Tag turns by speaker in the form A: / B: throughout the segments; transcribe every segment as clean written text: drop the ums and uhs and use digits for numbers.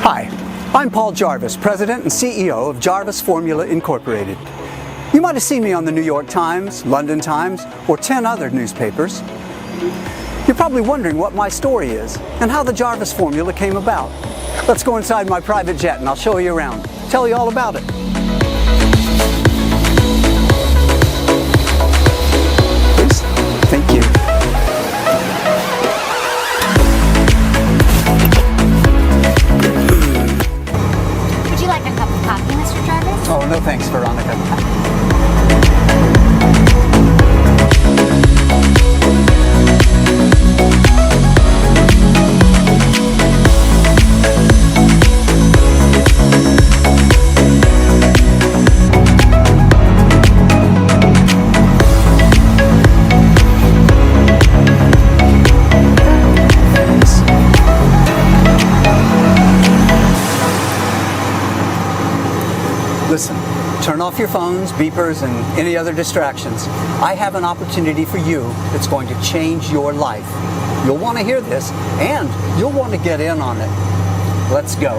A: Hi, I'm Paul Jarvis, President and CEO of Jarvis Formula Incorporated. You might have seen me on the New York Times, London Times, or 10 other newspapers. You're probably wondering what my story is and how the Jarvis Formula came about. Let's go inside my private jet and I'll show you around, tell you all about it. Please. Thank you.
B: Would you like a cup of coffee, Mr. Jarvis?
A: Oh, no thanks, Veronica. Listen, turn off your phones, beepers, and any other distractions. I have an opportunity for you that's going to change your life. You'll want to hear this, and you'll want to get in on it. Let's go.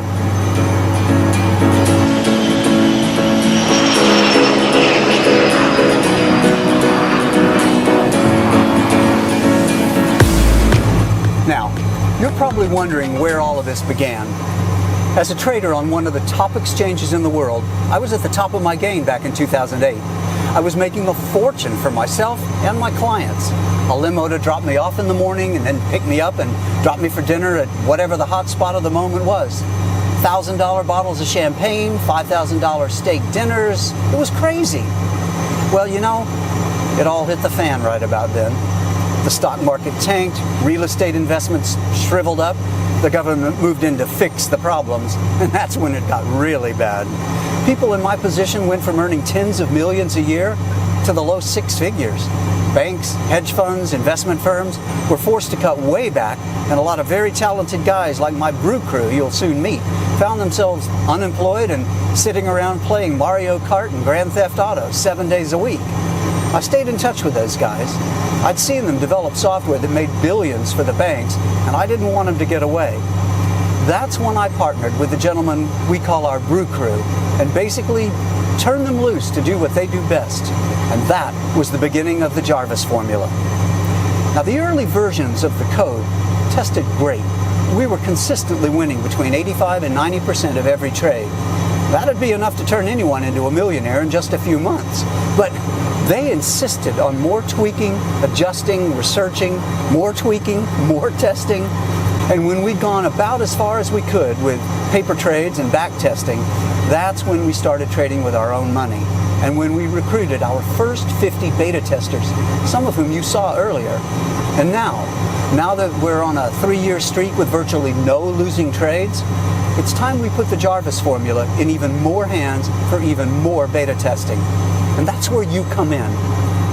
A: Now, you're probably wondering where all of this began. As a trader on one of the top exchanges in the world, I was at the top of my game back in 2008. I was making a fortune for myself and my clients. A limo to drop me off in the morning and then pick me up and drop me for dinner at whatever the hot spot of the moment was. $1,000 bottles of champagne, $5,000 steak dinners. It was crazy. Well, you know, it all hit the fan right about then. The stock market tanked, real estate investments shriveled up, the government moved in to fix the problems, and that's when it got really bad. People in my position went from earning tens of millions a year to the low six figures. Banks, hedge funds, investment firms were forced to cut way back, and a lot of very talented guys like my brew crew you'll soon meet found themselves unemployed and sitting around playing Mario Kart and Grand Theft Auto 7 days a week. I stayed in touch with those guys. I'd seen them develop software that made billions for the banks, and I didn't want them to get away. That's when I partnered with the gentleman we call our brew crew, and basically turned them loose to do what they do best. And that was the beginning of the Jarvis Formula. Now, the early versions of the code tested great. We were consistently winning between 85 and 90% of every trade. That'd be enough to turn anyone into a millionaire in just a few months. But they insisted on more tweaking, adjusting, researching, more tweaking, more testing. And when we'd gone about as far as we could with paper trades and back testing, that's when we started trading with our own money. And when we recruited our first 50 beta testers, some of whom you saw earlier. And now that we're on a 3-year streak with virtually no losing trades, it's time we put the Jarvis Formula in even more hands for even more beta testing. And that's where you come in.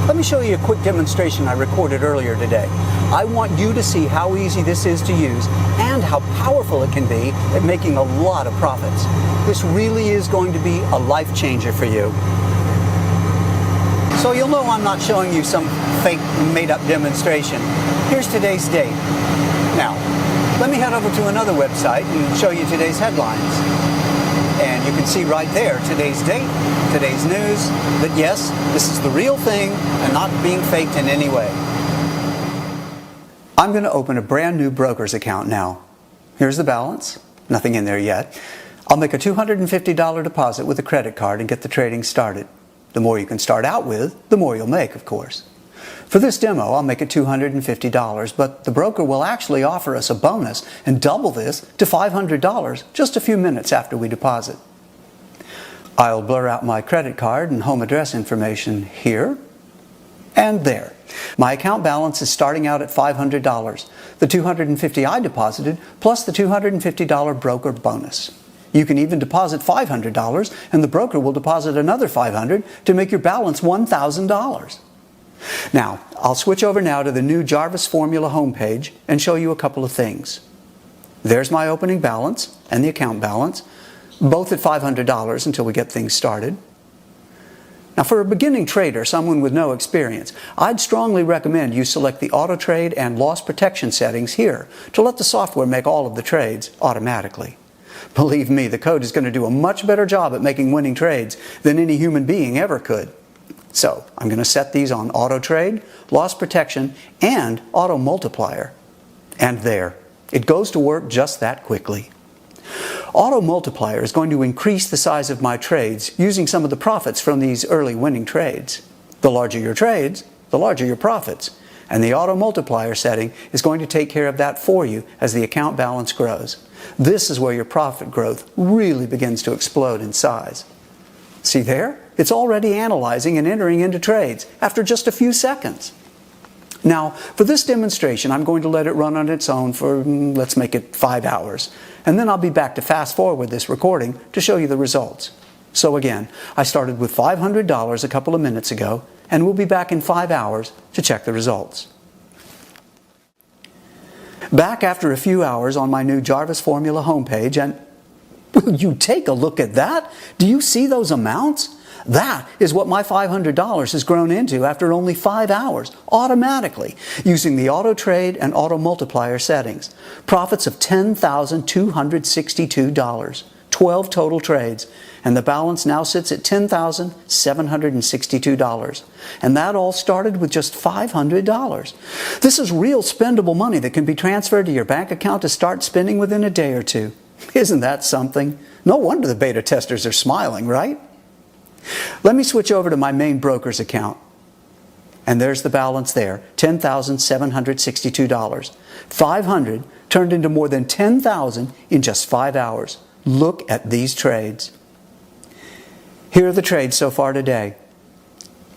A: Let me show you a quick demonstration I recorded earlier today. I want you to see how easy this is to use and how powerful it can be at making a lot of profits. This really is going to be a life changer for you. So you'll know I'm not showing you some fake made-up demonstration. Here's today's date. Now, let me head over to another website and show you today's headlines. And you can see right there today's date, today's news, that yes, this is the real thing and not being faked in any way. I'm going to open a brand new broker's account now. Here's the balance, nothing in there yet. I'll make a $250 deposit with a credit card and get the trading started. The more you can start out with, the more you'll make, of course. For this demo, I'll make it $250, but the broker will actually offer us a bonus and double this to $500 just a few minutes after we deposit. I'll blur out my credit card and home address information here and there. My account balance is starting out at $500, the $250 I deposited plus the $250 broker bonus. You can even deposit $500 and the broker will deposit another $500 to make your balance $1,000. Now, I'll switch over now to the new Jarvis Formula homepage and show you a couple of things. There's my opening balance and the account balance, both at $500 until we get things started. Now, for a beginning trader, someone with no experience, I'd strongly recommend you select the auto trade and loss protection settings here to let the software make all of the trades automatically. Believe me, the code is going to do a much better job at making winning trades than any human being ever could. So, I'm going to set these on auto trade, loss protection, and auto multiplier. And there, it goes to work just that quickly. Auto multiplier is going to increase the size of my trades using some of the profits from these early winning trades. The larger your trades, the larger your profits. And the auto multiplier setting is going to take care of that for you as the account balance grows. This is where your profit growth really begins to explode in size. See there? It's already analyzing and entering into trades after just a few seconds. Now, for this demonstration, I'm going to let it run on its own for, let's make it 5 hours. And then I'll be back to fast forward this recording to show you the results. So again, I started with $500 a couple of minutes ago, and we'll be back in 5 hours to check the results. Back after a few hours on my new Jarvis Formula homepage, and will you take a look at that? Do you see those amounts? That is what my $500 has grown into after only 5 hours, automatically, using the auto trade and auto multiplier settings. Profits of $10,262, 12 total trades, and the balance now sits at $10,762. And that all started with just $500. This is real spendable money that can be transferred to your bank account to start spending within a day or two. Isn't that something? No wonder the beta testers are smiling, right? Let me switch over to my main broker's account. And there's the balance there, $10,762. 500 turned into more than 10,000 in just 5 hours. Look at these trades. Here are the trades so far today.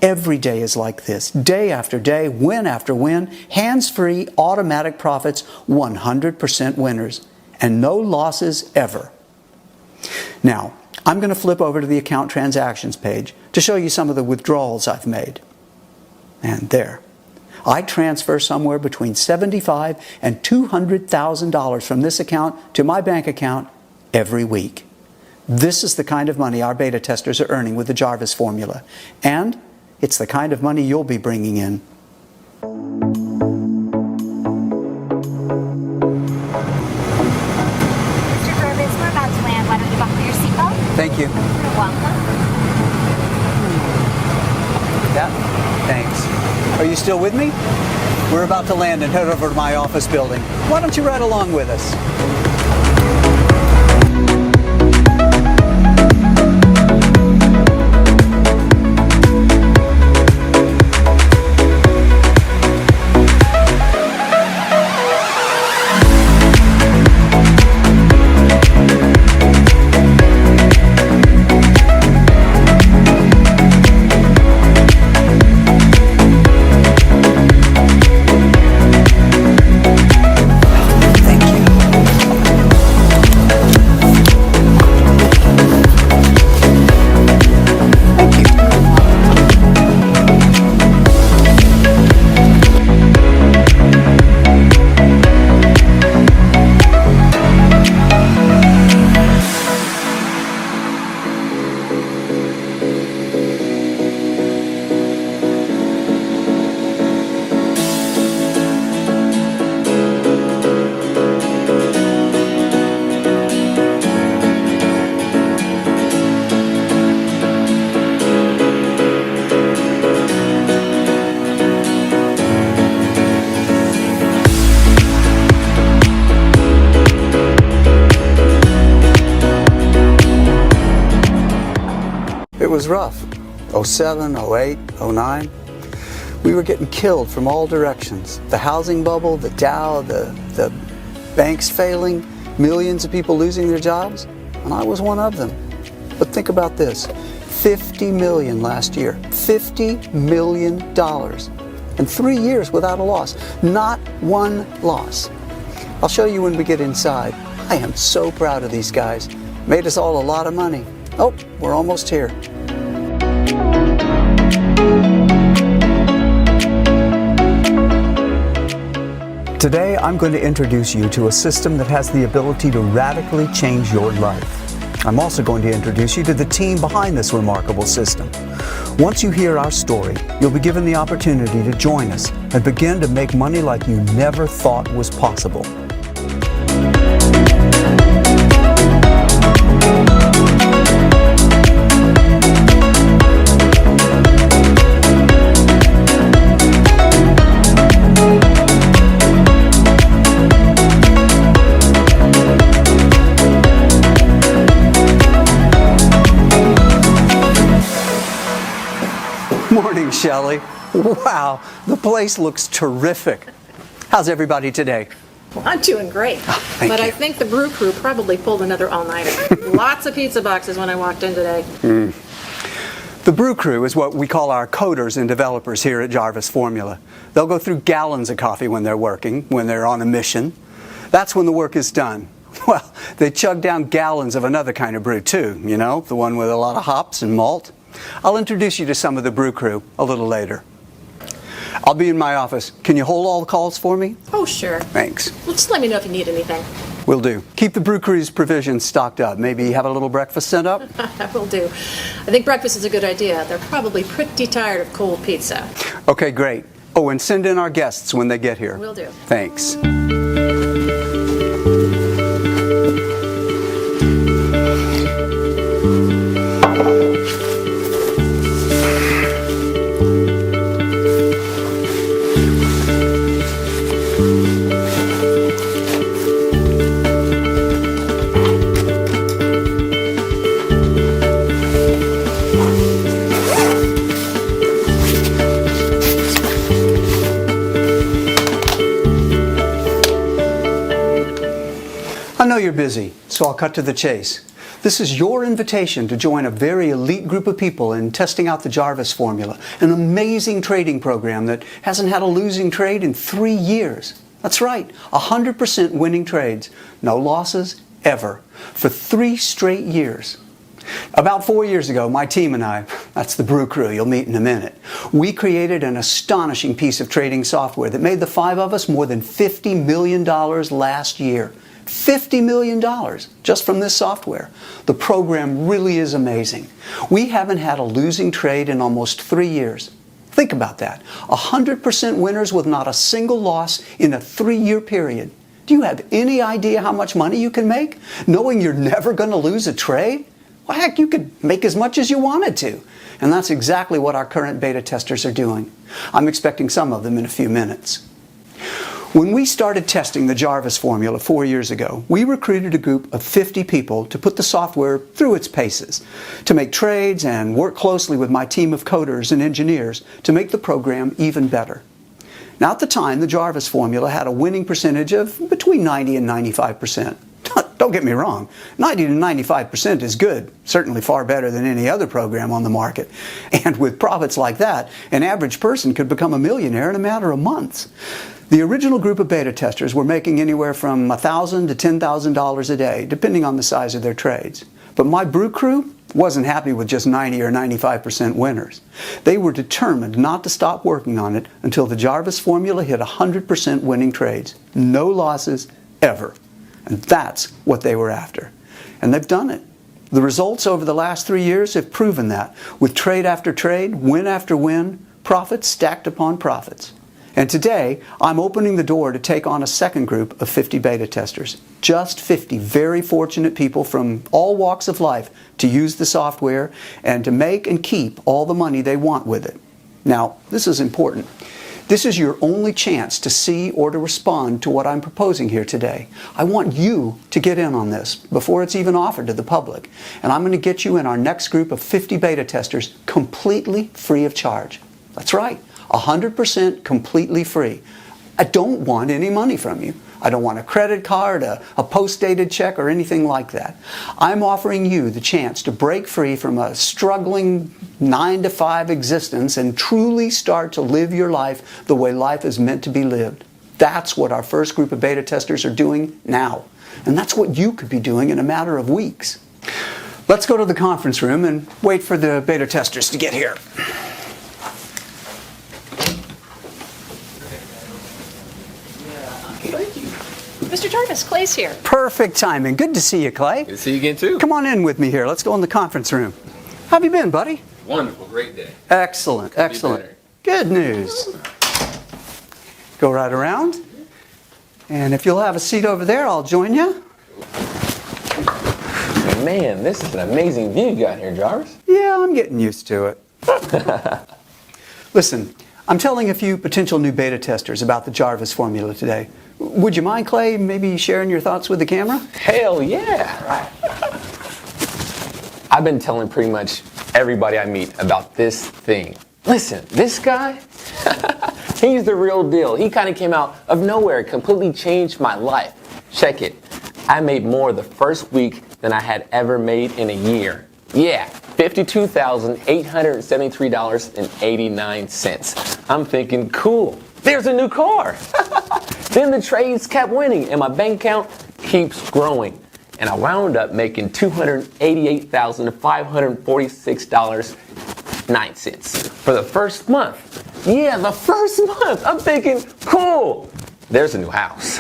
A: Every day is like this. Day after day, win after win, hands-free, automatic profits, 100% winners. And no losses ever. Now, I'm going to flip over to the account transactions page to show you some of the withdrawals I've made. And there. I transfer somewhere between $75,000 and $200,000 from this account to my bank account every week. This is the kind of money our beta testers are earning with the Jarvis formula. And it's the kind of money you'll be bringing in.
B: Thank you. You're welcome.
A: Yeah, thanks. Are you still with me? We're about to land and head over to my office building. Why don't you ride along with us? It was rough. 07, 08, 09. We were getting killed from all directions. The housing bubble, the Dow, the banks failing, millions of people losing their jobs, and I was one of them. But think about this, 50 million last year, $50 million. And 3 years without a loss, not one loss. I'll show you when we get inside. I am so proud of these guys. Made us all a lot of money. Oh, we're almost here. Today, I'm going to introduce you to a system that has the ability to radically change your life. I'm also going to introduce you to the team behind this remarkable system. Once you hear our story, you'll be given the opportunity to join us and begin to make money like you never thought was possible. Morning, Shelley. Wow, the place looks terrific. How's everybody today?
C: Well, I'm doing great.
A: Thank
C: But
A: you.
C: I think the brew crew probably pulled another all-nighter. Lots of pizza boxes when I walked in today.
A: The brew crew is what we call our coders and developers here at Jarvis Formula. They'll go through gallons of coffee when they're working, when they're on a mission. That's when the work is done. Well, they chug down gallons of another kind of brew too, you know, the one with a lot of hops and malt. I'll introduce you to some of the brew crew a little later. I'll be in my office. Can you hold all the calls for me?
C: Oh, sure.
A: Thanks.
C: Well, just let me know if you need anything.
A: Will do. Keep the brew crew's provisions stocked up. Maybe have a little breakfast sent up?
C: I will do. I think breakfast is a good idea. They're probably pretty tired of cold pizza.
A: Okay, great. Oh, and send in our guests when they get here.
C: Will do.
A: Thanks. I know you're busy, so I'll cut to the chase. This is your invitation to join a very elite group of people in testing out the Jarvis Formula, an amazing trading program that hasn't had a losing trade in 3 years. That's right, 100% winning trades, no losses, ever, for 3 straight years. About 4 years ago, my team and I, that's the brew crew you'll meet in a minute, we created an astonishing piece of trading software that made the 5 of us more than $50 million last year. $50 million just from this software. The program really is amazing. We haven't had a losing trade in almost 3 years. Think about that. 100% winners with not a single loss in a 3-year period. Do you have any idea how much money you can make, knowing you're never going to lose a trade? Well, heck, you could make as much as you wanted to. And that's exactly what our current beta testers are doing. I'm expecting some of them in a few minutes. When we started testing the Jarvis Formula 4 years ago, we recruited a group of 50 people to put the software through its paces, to make trades and work closely with my team of coders and engineers to make the program even better. Now, at the time, the Jarvis Formula had a winning percentage of between 90 and 95%. Don't get me wrong, 90 to 95% is good, certainly far better than any other program on the market. And with profits like that, an average person could become a millionaire in a matter of months. The original group of beta testers were making anywhere from $1,000 to $10,000 a day, depending on the size of their trades. But my brew crew wasn't happy with just 90 or 95% winners. They were determined not to stop working on it until the Jarvis Formula hit 100% winning trades. No losses, ever. And that's what they were after. And they've done it. The results over the last 3 years have proven that, with trade after trade, win after win, profits stacked upon profits. And today, I'm opening the door to take on a second group of 50 beta testers. Just 50 very fortunate people from all walks of life to use the software and to make and keep all the money they want with it. Now, this is important. This is your only chance to see or to respond to what I'm proposing here today. I want you to get in on this before it's even offered to the public. And I'm going to get you in our next group of 50 beta testers completely free of charge. That's right, 100% completely free. I don't want any money from you. I don't want a credit card, a post-dated check, or anything like that. I'm offering you the chance to break free from a struggling 9-to-5 existence and truly start to live your life the way life is meant to be lived. That's what our first group of beta testers are doing now. And that's what you could be doing in a matter of weeks. Let's go to the conference room and wait for the beta testers to get here.
C: Mr. Jarvis, Clay's here.
A: Perfect timing. Good to see you, Clay.
D: Good to see you again, too.
A: Come on in with me here. Let's go in the conference room. How have you been, buddy?
D: Wonderful. Great day.
A: Excellent, excellent.
D: better.
A: Good news. Go right around. And if you'll have a seat over there, I'll join you.
D: Man, this is an amazing view you got here, Jarvis.
A: Yeah, I'm getting used to it. Listen, I'm telling a few potential new beta testers about the Jarvis formula today. Would you mind, Clay, maybe sharing your thoughts with the camera?
D: Hell yeah. I've been telling pretty much everybody I meet about this thing. Listen, this guy, he's the real deal. He kind of came out of nowhere, completely changed my life. Check it. I made more the first week than I had ever made in a year. Yeah, $52,873.89. I'm thinking, cool, there's a new car. Then the trades kept winning and my bank account keeps growing. And I wound up making $288,546.09 for the first month. Yeah, the first month. I'm thinking, cool, there's a new house.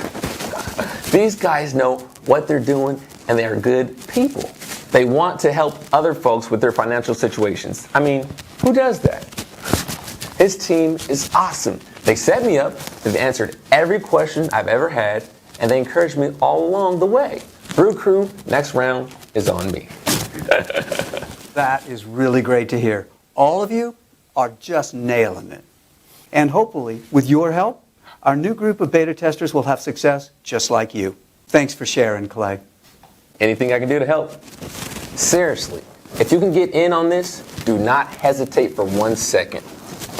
D: These guys know what they're doing and they are good people. They want to help other folks with their financial situations. I mean, who does that? His team is awesome. They set me up, they've answered every question I've ever had, and they encouraged me all along the way. Brew Crew, next round is on me.
A: That is really great to hear. All of you are just nailing it. And hopefully, with your help, our new group of beta testers will have success just like you. Thanks for sharing, Clay.
D: Anything I can do to help? Seriously, if you can get in on this, do not hesitate for 1 second.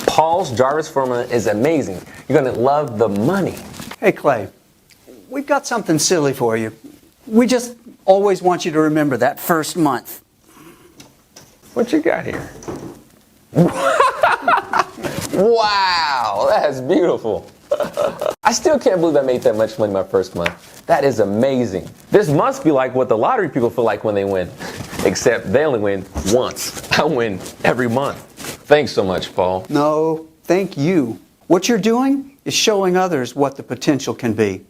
D: Paul's Jarvis formula is amazing. You're going to love the money.
A: Hey, Clay, we've got something silly for you. We just always want you to remember that first month.
D: What you got here? Wow, that's beautiful. I still can't believe I made that much money my first month. That is amazing. This must be like what the lottery people feel like when they win. Except they only win once. I win every month. Thanks so much, Paul.
A: No, thank you. What you're doing is showing others what the potential can be.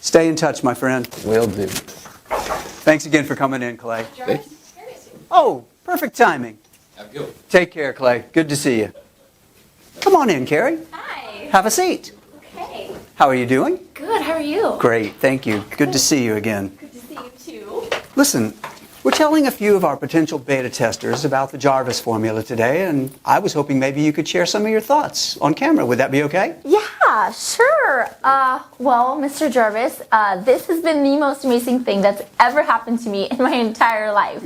A: Stay in touch, my friend.
D: Will do.
A: Thanks again for coming in, Clay.
C: Jarvis, here is you.
A: Oh, perfect timing.
D: Have a good one.
A: Take care, Clay. Good to see you. Come on in, Carrie.
B: Hi.
A: Have a seat.
B: Okay.
A: How are you doing?
B: Good. How are you?
A: Great, thank you. Good to see you again.
B: Good to see you too.
A: Listen, we're telling a few of our potential beta testers about the Jarvis formula today, and I was hoping maybe you could share some of your thoughts on camera. Would that be okay?
E: Yeah, sure. Well, Mr. Jarvis, this has been the most amazing thing that's ever happened to me in my entire life.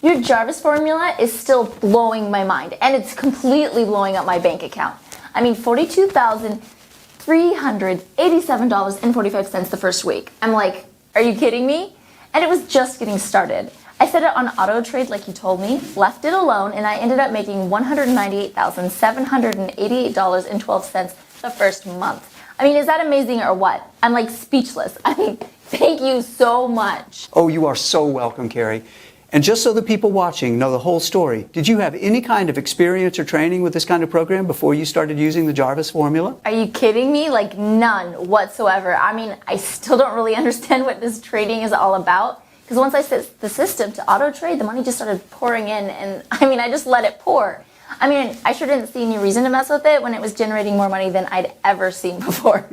E: Your Jarvis formula is still blowing my mind, and it's completely blowing up my bank account. I mean, $42,387.45 the first week. I'm like, are you kidding me? And it was just getting started. I set it on auto trade like you told me, left it alone, and I ended up making $198,788.12 the first month. I mean, is that amazing or what? I'm like speechless. I mean, thank you so much.
A: Oh, you are so welcome, Carrie. And just so the people watching know the whole story, did you have any kind of experience or training with this kind of program before you started using the Jarvis formula?
E: Are you kidding me? Like none whatsoever. I mean, I still don't really understand what this trading is all about. Because once I set the system to auto trade, the money just started pouring in, and I mean, I just let it pour. I mean, I sure didn't see any reason to mess with it when it was generating more money than I'd ever seen before.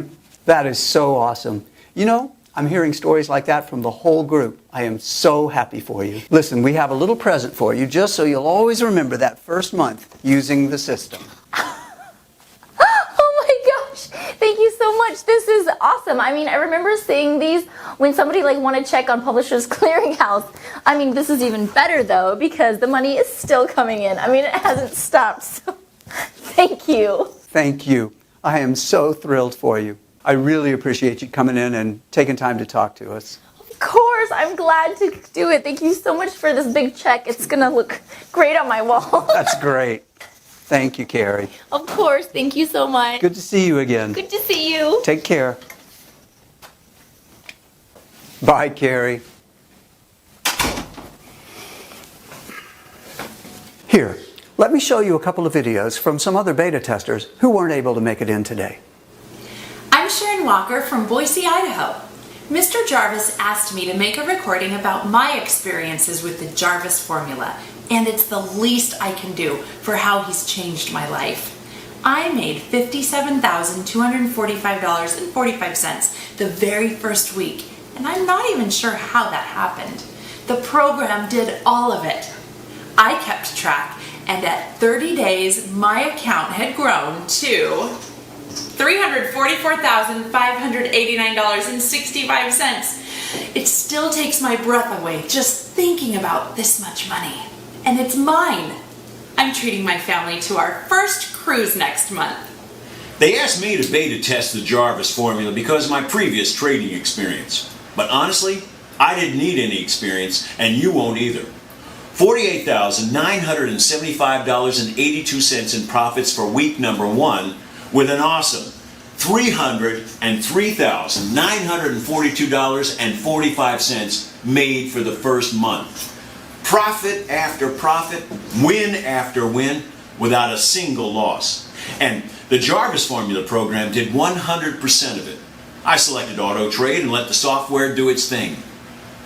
A: That is so awesome. You know, I'm hearing stories like that from the whole group. I am so happy for you. Listen, we have a little present for you just so you'll always remember that first month using the system.
E: Oh my gosh, thank you so much. This is awesome. I mean, I remember seeing these when somebody like wanted to check on Publishers Clearinghouse. I mean, this is even better though because the money is still coming in. I mean, it hasn't stopped. So thank you.
A: Thank you. I am so thrilled for you. I really appreciate you coming in and taking time to talk to us.
E: Of course, I'm glad to do it. Thank you so much for this big check. It's going to look great on my wall.
A: That's great. Thank you, Carrie.
E: Of course, thank you so much.
A: Good to see you again.
E: Good to see you.
A: Take care. Bye, Carrie. Here, let me show you a couple of videos from some other beta testers who weren't able to make it in today.
F: I'm Sharon Walker from Boise, Idaho. Mr. Jarvis asked me to make a recording about my experiences with the Jarvis formula, and it's the least I can do for how he's changed my life. I made $57,245.45 the very first week, and I'm not even sure how that happened. The program did all of it. I kept track, and at 30 days, my account had grown to $344,589.65. It still takes my breath away just thinking about this much money. And it's mine. I'm treating my family to our first cruise next month.
G: They asked me to beta test the Jarvis formula because of my previous trading experience. But honestly, I didn't need any experience, and you won't either. $48,975.82 in profits for week number 1, with an awesome $303,942.45 made for the first month. Profit after profit, win after win, without a single loss. And the Jarvis Formula program did 100% of it. I selected Auto Trade and let the software do its thing.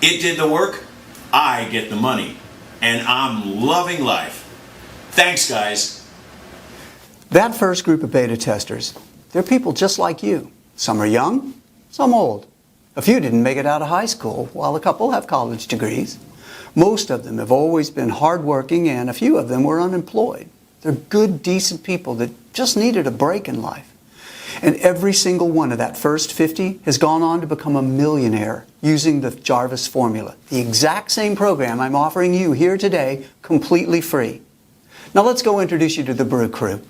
G: It did the work, I get the money, and I'm loving life. Thanks, guys.
A: That first group of beta testers, they're people just like you. Some are young, some old. A few didn't make it out of high school, while a couple have college degrees. Most of them have always been hardworking, and a few of them were unemployed. They're good, decent people that just needed a break in life. And every single one of that first 50 has gone on to become a millionaire using the Jarvis formula, the exact same program I'm offering you here today, completely free. Now let's go introduce you to the Brew Crew.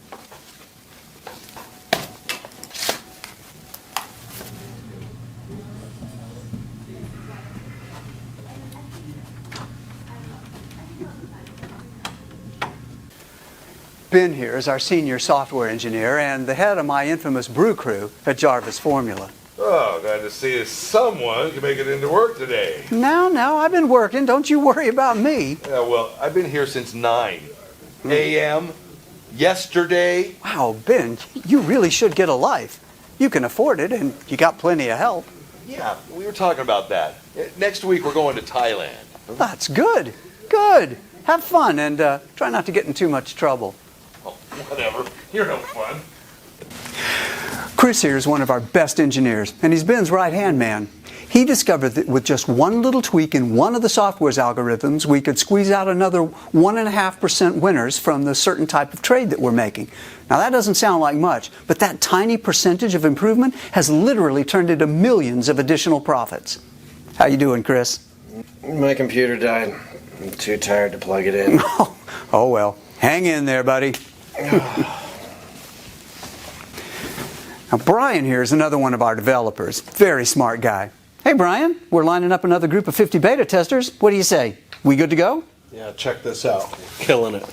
A: Ben here is our senior software engineer and the head of my infamous Brew Crew at Jarvis Formula.
H: Oh, glad to see someone can make it into work today.
A: Now, I've been working. Don't you worry about me.
H: Yeah, well, I've been here since 9 a.m. yesterday.
A: Wow, Ben, you really should get a life. You can afford it, and you got plenty of help.
H: Yeah, we were talking about that. Next week we're going to Thailand.
A: That's good. Good. Have fun, and try not to get in too much trouble.
H: Oh, whatever. You're no fun.
A: Chris here is one of our best engineers, and he's Ben's right-hand man. He discovered that with just one little tweak in one of the software's algorithms, we could squeeze out another 1.5% winners from the certain type of trade that we're making. Now that doesn't sound like much, but that tiny percentage of improvement has literally turned into millions of additional profits. How you doing, Chris?
I: My computer died. I'm too tired to plug it in.
A: Oh well, hang in there, buddy. Now, Brian here is another one of our developers. Very smart guy. Hey, Brian, we're lining up another group of 50 beta testers. What do you say? We good to go?
I: Yeah, check this out. Killing it.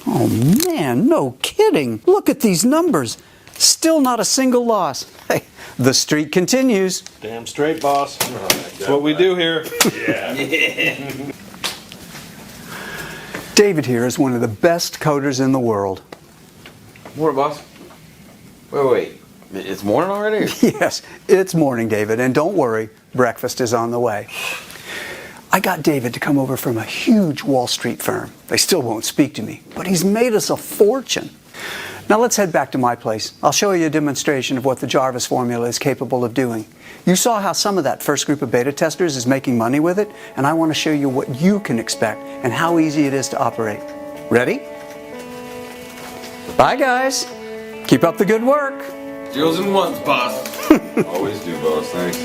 A: Oh, man, no kidding. Look at these numbers. Still not a single loss. Hey, the streak continues.
I: Damn straight, boss. That's what we do here.
H: Yeah.
A: David here is one of the best coders in the world.
D: Morning, boss. Wait. It's morning already?
A: Yes, it's morning, David, and don't worry, breakfast is on the way. I got David to come over from a huge Wall Street firm. They still won't speak to me, but he's made us a fortune. Now let's head back to my place. I'll show you a demonstration of what the Jarvis formula is capable of doing. You saw how some of that first group of beta testers is making money with it, and I want to show you what you can expect and how easy it is to operate. Ready? Bye, guys. Keep up the good work.
D: Zeros and ones, boss.
H: Always do, boss. Thanks.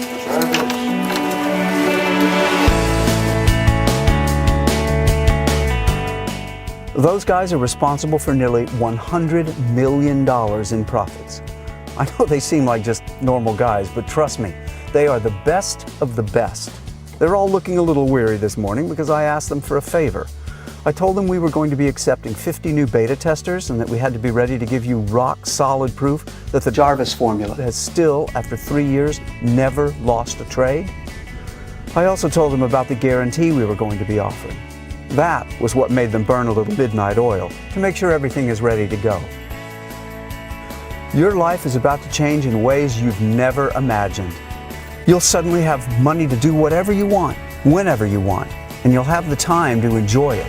A: Those guys are responsible for nearly $100 million in profits. I know they seem like just normal guys, but trust me, they are the best of the best. They're all looking a little weary this morning because I asked them for a favor. I told them we were going to be accepting 50 new beta testers and that we had to be ready to give you rock-solid proof that the Jarvis formula has still, after 3 years, never lost a trade. I also told them about the guarantee we were going to be offering. That was what made them burn a little midnight oil to make sure everything is ready to go. Your life is about to change in ways you've never imagined. You'll suddenly have money to do whatever you want, whenever you want, and you'll have the time to enjoy it.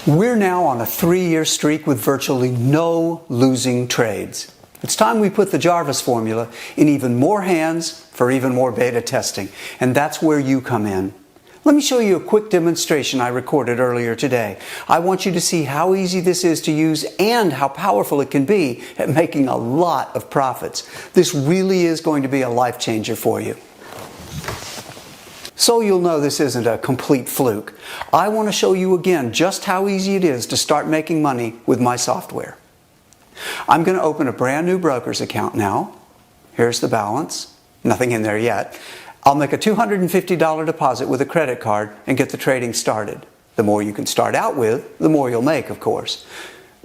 A: We're now on a 3-year streak with virtually no losing trades. It's time we put the Jarvis formula in even more hands for even more beta testing, and that's where you come in. Let me show you a quick demonstration I recorded earlier today. I want you to see how easy this is to use and how powerful it can be at making a lot of profits. This really is going to be a life changer for you. So you'll know this isn't a complete fluke. I want to show you again just how easy it is to start making money with my software. I'm going to open a brand new broker's account now. Here's the balance. Nothing in there yet. I'll make a $250 deposit with a credit card and get the trading started. The more you can start out with, the more you'll make, of course.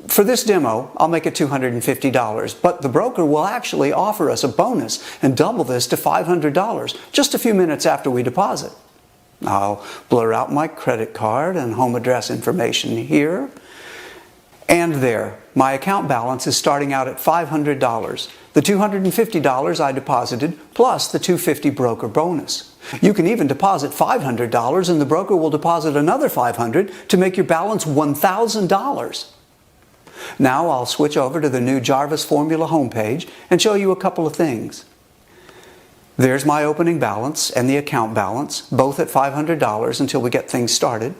A: For this demo, I'll make it $250, but the broker will actually offer us a bonus and double this to $500 just a few minutes after we deposit. I'll blur out my credit card and home address information here. And there, my account balance is starting out at $500. The $250 I deposited plus the $250 broker bonus. You can even deposit $500 and the broker will deposit another $500 to make your balance $1,000. Now I'll switch over to the new Jarvis Formula homepage and show you a couple of things. There's my opening balance and the account balance, both at $500 until we get things started.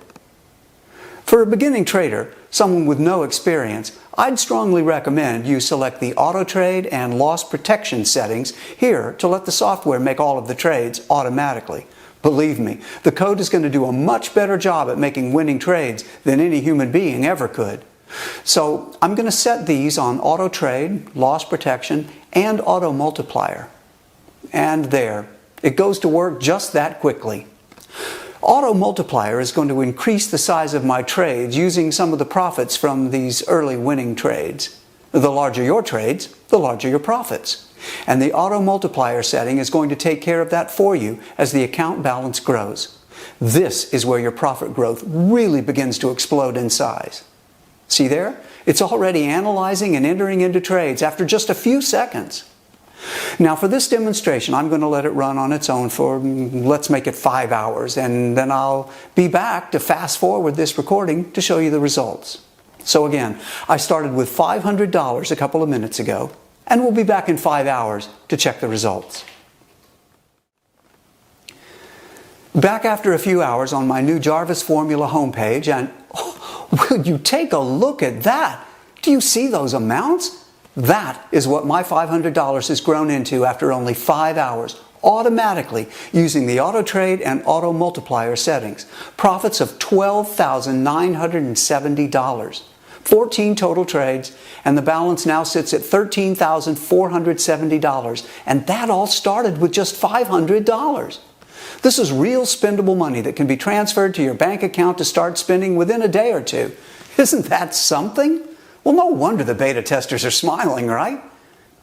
A: For a beginning trader, someone with no experience, I'd strongly recommend you select the auto trade and loss protection settings here to let the software make all of the trades automatically. Believe me, the code is going to do a much better job at making winning trades than any human being ever could. So I'm going to set these on auto trade, loss protection, and auto multiplier. And there, it goes to work just that quickly. Auto multiplier is going to increase the size of my trades using some of the profits from these early winning trades. The larger your trades, the larger your profits. And the auto multiplier setting is going to take care of that for you as the account balance grows. This is where your profit growth really begins to explode in size. See there? It's already analyzing and entering into trades after just a few seconds. Now for this demonstration, I'm going to let it run on its own for, let's make it 5 hours, and then I'll be back to fast forward this recording to show you the results. So again, I started with $500 a couple of minutes ago, and we'll be back in 5 hours to check the results. Back after a few hours on my new Jarvis Formula homepage, and will you take a look at that? Do you see those amounts? That is what my $500 has grown into after only 5 hours, automatically using the auto trade and auto multiplier settings. Profits of $12,970. 14 total trades, and the balance now sits at $13,470. And that all started with just $500. This is real spendable money that can be transferred to your bank account to start spending within a day or two. Isn't that something? Well, no wonder the beta testers are smiling, right?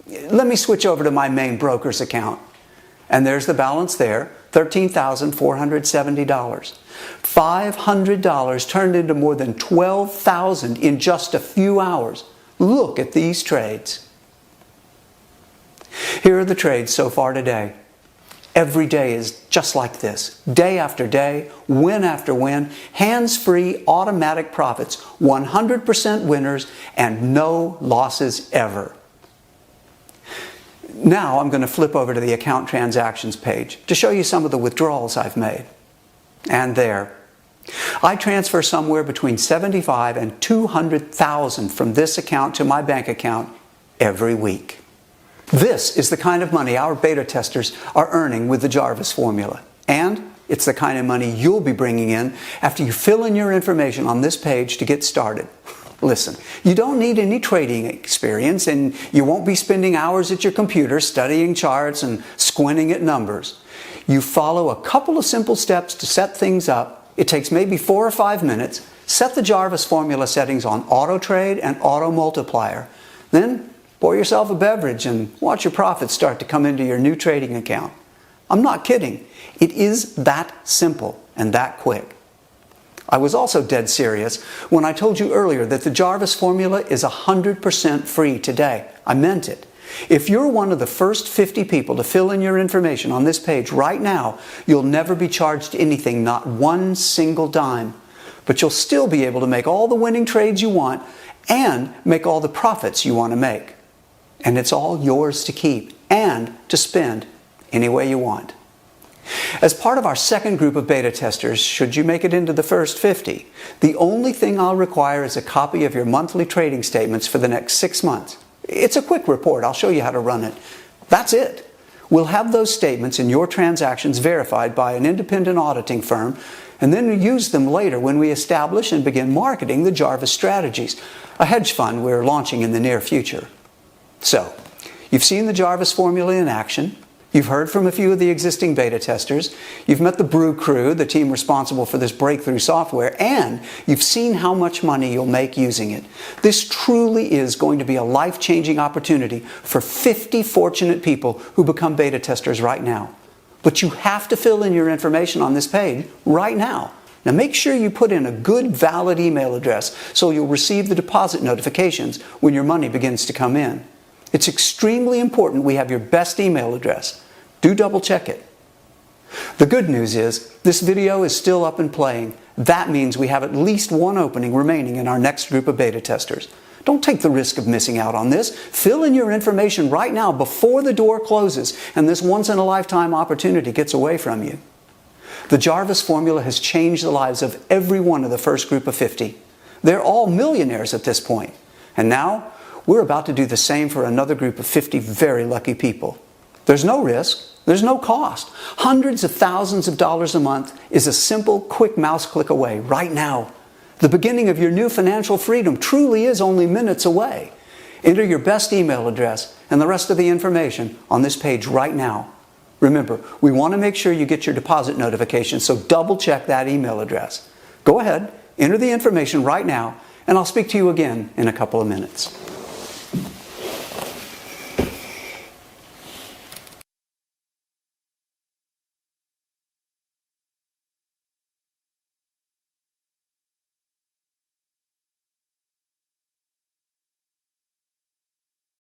A: Let me switch over to my main broker's account. And there's the balance there, $13,470. $500 turned into more than $12,000 in just a few hours. Look at these trades. Here are the trades so far today. Every day is just like this. Day after day, win after win, hands-free automatic profits, 100% winners, and no losses ever. Now I'm going to flip over to the account transactions page to show you some of the withdrawals I've made. And there. I transfer somewhere between $75,000 and $200,000 from this account to my bank account every week. This is the kind of money our beta testers are earning with the Jarvis formula. And it's the kind of money you'll be bringing in after you fill in your information on this page to get started. Listen, you don't need any trading experience, and you won't be spending hours at your computer studying charts and squinting at numbers. You follow a couple of simple steps to set things up. It takes maybe 4 or 5 minutes. Set the Jarvis formula settings on Auto Trade and Auto Multiplier. Then pour yourself a beverage and watch your profits start to come into your new trading account. I'm not kidding. It is that simple and that quick. I was also dead serious when I told you earlier that the Jarvis formula is 100% free today. I meant it. If you're one of the first 50 people to fill in your information on this page right now, you'll never be charged anything, not one single dime. But you'll still be able to make all the winning trades you want and make all the profits you want to make. And it's all yours to keep and to spend any way you want. As part of our second group of beta testers, should you make it into the first 50, the only thing I'll require is a copy of your monthly trading statements for the next 6 months. It's a quick report. I'll show you how to run it. That's it. We'll have those statements and your transactions verified by an independent auditing firm, and then use them later when we establish and begin marketing the Jarvis Strategies, a hedge fund we're launching in the near future. So, you've seen the Jarvis formula in action. You've heard from a few of the existing beta testers. You've met the Brew Crew, the team responsible for this breakthrough software, and you've seen how much money you'll make using it. This truly is going to be a life-changing opportunity for 50 fortunate people who become beta testers right now. But you have to fill in your information on this page right now. Now make sure you put in a good, valid email address so you'll receive the deposit notifications when your money begins to come in. It's extremely important we have your best email address. Do double check it. The good news is this video is still up and playing. That means we have at least one opening remaining in our next group of beta testers. Don't take the risk of missing out on this. Fill in your information right now before the door closes and this once-in-a-lifetime opportunity gets away from you. The Jarvis formula has changed the lives of every one of the first group of 50. They're all millionaires at this point. And now, we're about to do the same for another group of 50 very lucky people. There's no risk. There's no cost. Hundreds of thousands of dollars a month is a simple, quick mouse click away right now. The beginning of your new financial freedom truly is only minutes away. Enter your best email address and the rest of the information on this page right now. Remember, we want to make sure you get your deposit notification, so double check that email address. Go ahead, enter the information right now, and I'll speak to you again in a couple of minutes.